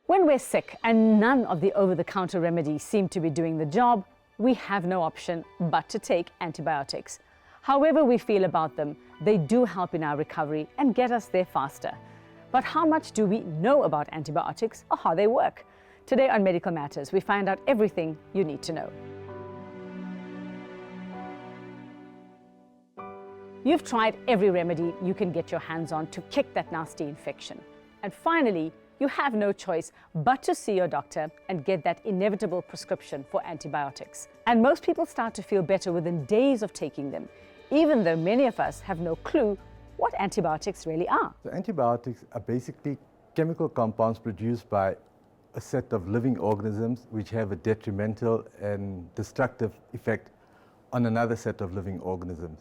When we're sick and none of the over-the-counter remedies seem to be doing the job, we have no option but to take antibiotics. However we feel about them, they do help in our recovery and get us there faster. But how much do we know about antibiotics or how they work? Today on Medical Matters, we find out everything you need to know. You've tried every remedy you can get your hands on to kick that nasty infection. And finally, you have no choice but to see your doctor and get that inevitable prescription for antibiotics. And most people start to feel better within days of taking them, even though many of us have no clue what antibiotics really are. So antibiotics are basically chemical compounds produced by a set of living organisms which have a detrimental and destructive effect on another set of living organisms.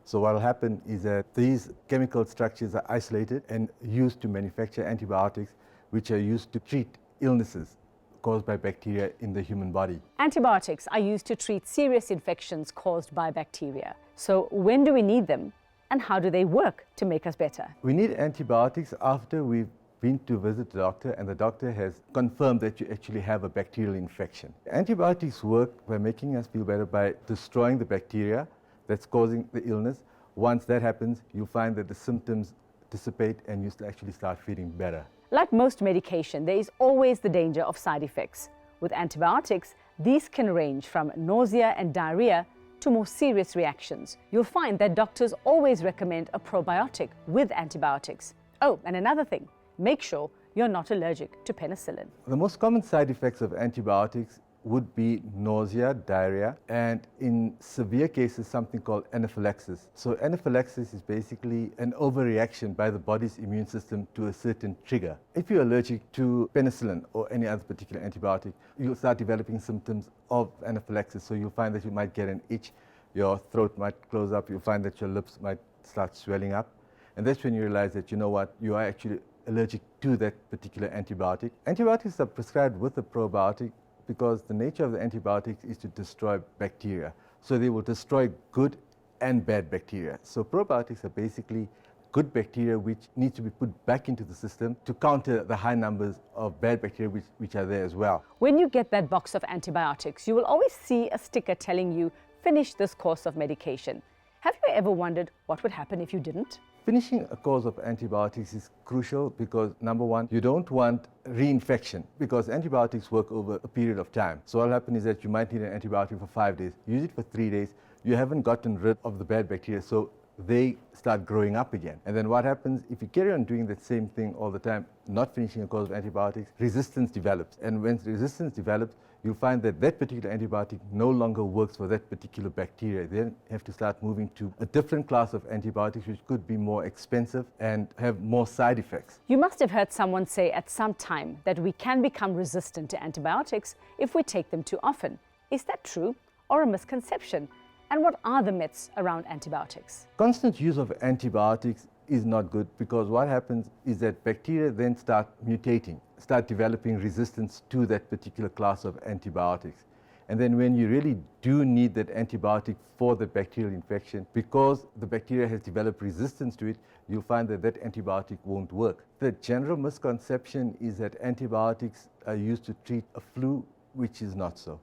So what will happen is that these chemical structures are isolated and used to manufacture antibiotics, which are used to treat illnesses caused by bacteria in the human body. Antibiotics are used to treat serious infections caused by bacteria. So when do we need them and how do they work to make us better? We need antibiotics after we've been to visit the doctor and the doctor has confirmed that you actually have a bacterial infection. Antibiotics work by making us feel better by destroying the bacteria that's causing the illness. Once that happens, you'll find that the symptoms dissipate and you actually start feeling better. Like most medication, there is always the danger of side effects. With antibiotics, these can range from nausea and diarrhea to more serious reactions. You'll find that doctors always recommend a probiotic with antibiotics. Oh, and another thing, make sure you're not allergic to penicillin. The most common side effects of antibiotics would be nausea, diarrhea, and in severe cases, something called anaphylaxis. So anaphylaxis is basically an overreaction by the body's immune system to a certain trigger. If you're allergic to penicillin or any other particular antibiotic, you'll start developing symptoms of anaphylaxis. So you'll find that you might get an itch, your throat might close up, you'll find that your lips might start swelling up. And that's when you realize that, you know what, you are actually allergic to that particular antibiotic. Antibiotics are prescribed with a probiotic because the nature of the antibiotics is to destroy bacteria. So they will destroy good and bad bacteria. So probiotics are basically good bacteria which need to be put back into the system to counter the high numbers of bad bacteria which are there as well. When you get that box of antibiotics, you will always see a sticker telling you, finish this course of medication. Have you ever wondered what would happen if you didn't? Finishing a course of antibiotics is crucial because, number one, you don't want reinfection because antibiotics work over a period of time. So what will happen is that you might need an antibiotic for 5 days, use it for 3 days, you haven't gotten rid of the bad bacteria, so they start growing up again. And then what happens, if you carry on doing that same thing all the time, not finishing a course of antibiotics, resistance develops. And when resistance develops, you'll find that that particular antibiotic no longer works for that particular bacteria. Then you have to start moving to a different class of antibiotics which could be more expensive and have more side effects. You must have heard someone say at some time that we can become resistant to antibiotics if we take them too often. Is that true or a misconception? And what are the myths around antibiotics? Constant use of antibiotics is not good because what happens is that bacteria then start mutating, start developing resistance to that particular class of antibiotics. And then when you really do need that antibiotic for the bacterial infection, because the bacteria has developed resistance to it, you'll find that that antibiotic won't work. The general misconception is that antibiotics are used to treat a flu, which is not so.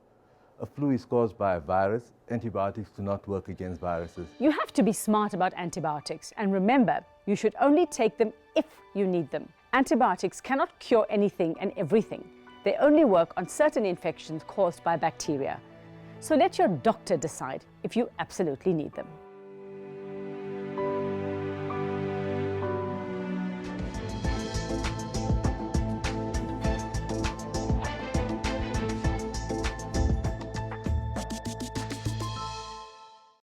A flu is caused by a virus. Antibiotics do not work against viruses. You have to be smart about antibiotics, and remember, you should only take them if you need them. Antibiotics cannot cure anything and everything. They only work on certain infections caused by bacteria. So let your doctor decide if you absolutely need them.